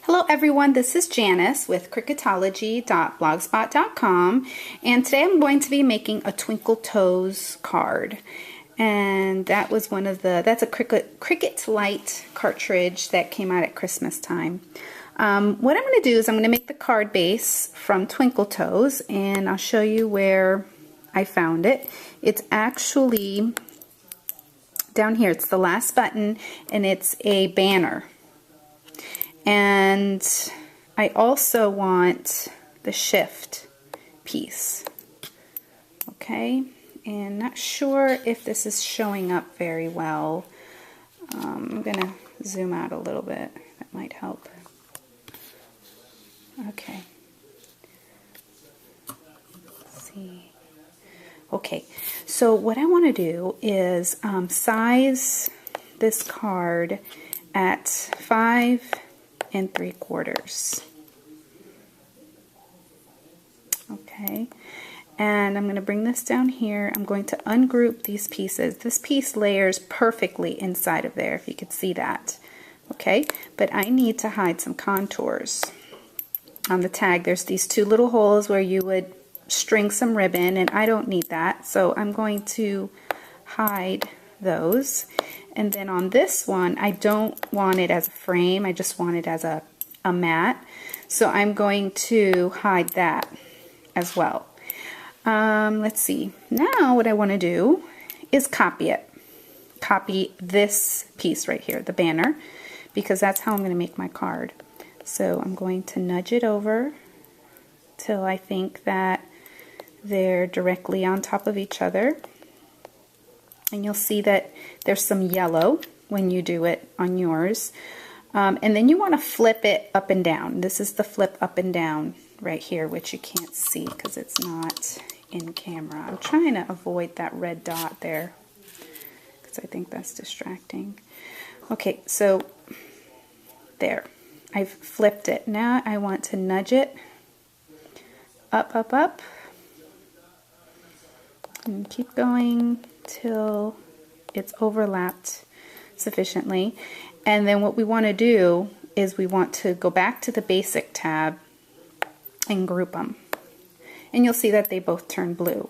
Hello everyone, this is Janice with cricketology.blogspot.com, and today I'm going to be making a Twinkle Toes card. And that was that's a Cricut Light cartridge that came out at Christmas time. What I'm going to do is I'm going to make the card base from Twinkle Toes, and I'll show you where I found it. It's actually down here. It's the last button, and it's a banner. And I also want the shift piece. Okay, and not sure if this is showing up very well. I'm gonna zoom out a little bit. That might help. Okay. Let's see. Okay, so what I want to do is size this card at 5 3/4. Okay, and I'm going to bring this down here. I'm going to ungroup these pieces. This piece layers perfectly inside of there, if you could see that. Okay, but I need to hide some contours. On the tag, there's these two little holes where you would string some ribbon, and I don't need that, so I'm going to hide those. And then on this one, I don't want it as a frame, I just want it as a mat. So I'm going to hide that as well. Let's see. Now what I want to do is copy it. Copy this piece right here, the banner, because that's how I'm going to make my card. So I'm going to nudge it over till I think that they're directly on top of each other. And you'll see that there's some yellow when you do it on yours. And then you want to flip it up and down. This is the flip up and down right here, which you can't see because it's not in camera. I'm trying to avoid that red dot there because I think that's distracting. Okay, so there. I've flipped it. Now I want to nudge it up, up, up. And keep going till it's overlapped sufficiently. And then what we want to do is we want to go back to the basic tab and group them. And you'll see that they both turn blue.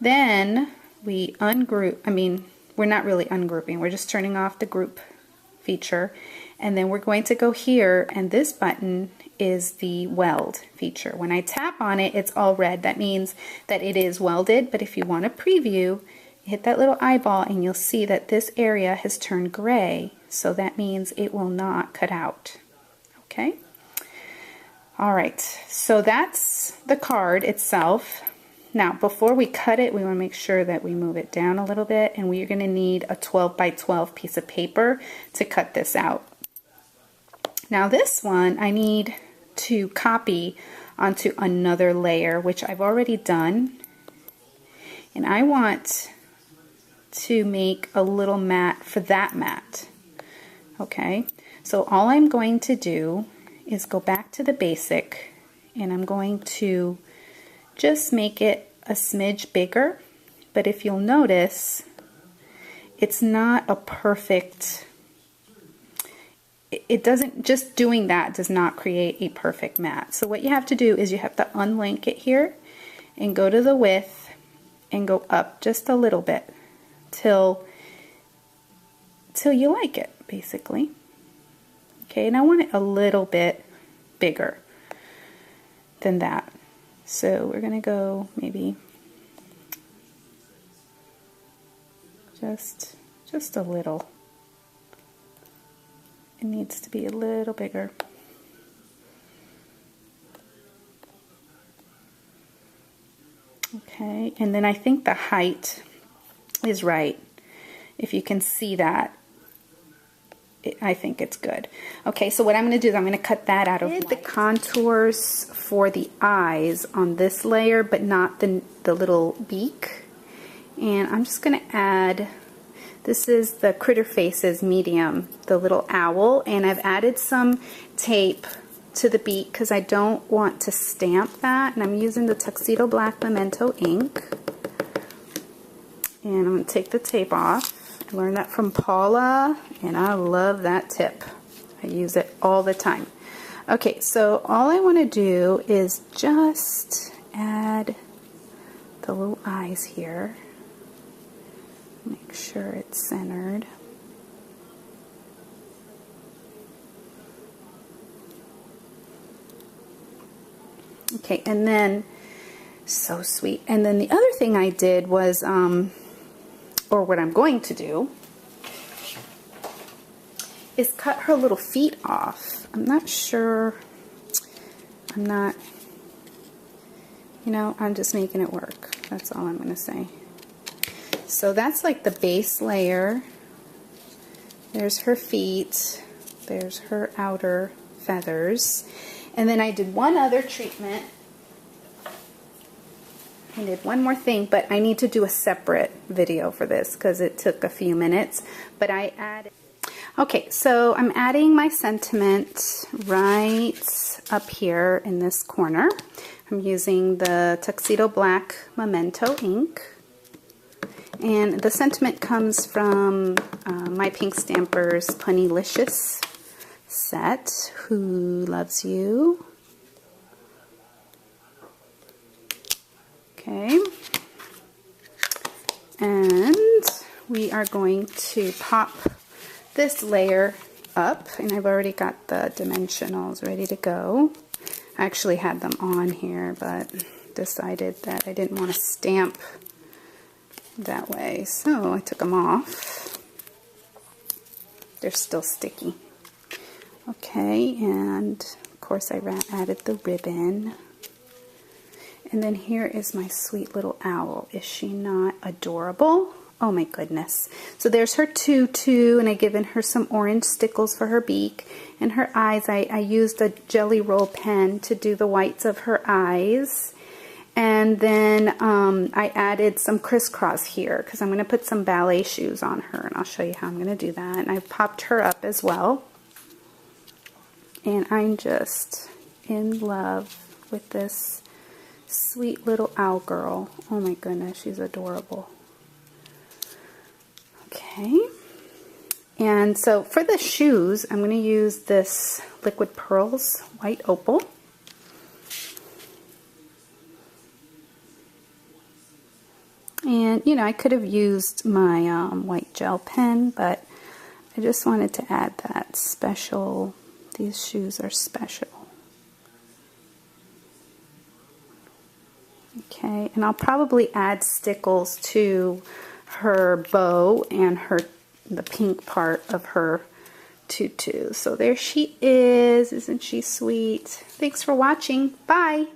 Then we ungroup, we're not really ungrouping, we're just turning off the group feature. And then we're going to go here, and this button is the weld feature. When I tap on it, it's all red. That means that it is welded, but if you want to preview, hit that little eyeball and you'll see that this area has turned gray, so that means it will not cut out. Okay? Alright, so that's the card itself. Now, before we cut it, we want to make sure that we move it down a little bit, and we're going to need a 12 by 12 piece of paper to cut this out. Now this one I need to copy onto another layer, which I've already done, and I want to make a little mat for that mat. Okay, so all I'm going to do is go back to the basic, and I'm going to just make it a smidge bigger, but if you'll notice, it's not a perfect, it doesn't, just doing that does not create a perfect mat. So what you have to do is you have to unlink it here and go to the width and go up just a little bit till you like it, basically. Okay, and I want it a little bit bigger than that. So we're gonna go maybe just a little. It needs to be a little bigger. Okay, and then I think the height is right. If you can see that, I think it's good. Okay, so what I'm going to do is I'm going to cut that out of the contours for the eyes on this layer, but not the little beak. And I'm just going to add, this is the Critter Faces medium, the little owl, and I've added some tape to the beak because I don't want to stamp that, and I'm using the Tuxedo Black Memento ink. And I'm going to take the tape off. I learned that from Paula, and I love that tip. I use it all the time. Okay, so all I want to do is just add the little eyes here. Make sure it's centered. Okay, and then, so sweet. And then the other thing I did was, or what I'm going to do, is cut her little feet off. I'm not sure, you know, I'm just making it work. That's all I'm going to say. So that's like the base layer. There's her feet. There's her outer feathers. And then I did one other treatment. I did one more thing, but I need to do a separate video for this because it took a few minutes. But I added... Okay, so I'm adding my sentiment right up here in this corner. I'm using the Tuxedo Black Memento ink. And the sentiment comes from my Pink Stampers Punnylicious set. Who loves you? Okay. And we are going to pop this layer up, and I've already got the dimensionals ready to go. I actually had them on here, but decided that I didn't want to stamp that way, so I took them off. They're still sticky. Okay, and of course I added the ribbon. And then here is my sweet little owl. Is she not adorable? Oh my goodness. So there's her tutu, and I've given her some orange stickles for her beak. And her eyes, I used a Jelly Roll pen to do the whites of her eyes. And then I added some crisscross here because I'm going to put some ballet shoes on her, and I'll show you how I'm going to do that. And I've popped her up as well. And I'm just in love with this sweet little owl girl. Oh my goodness, she's adorable. Okay, and so for the shoes, I'm going to use this Liquid Pearls White Opal. And, you know, I could have used my white gel pen, but I just wanted to add that special, these shoes are special. Okay, and I'll probably add stickles to her bow and the pink part of her tutu. So there she is. Isn't she sweet? Thanks for watching. Bye.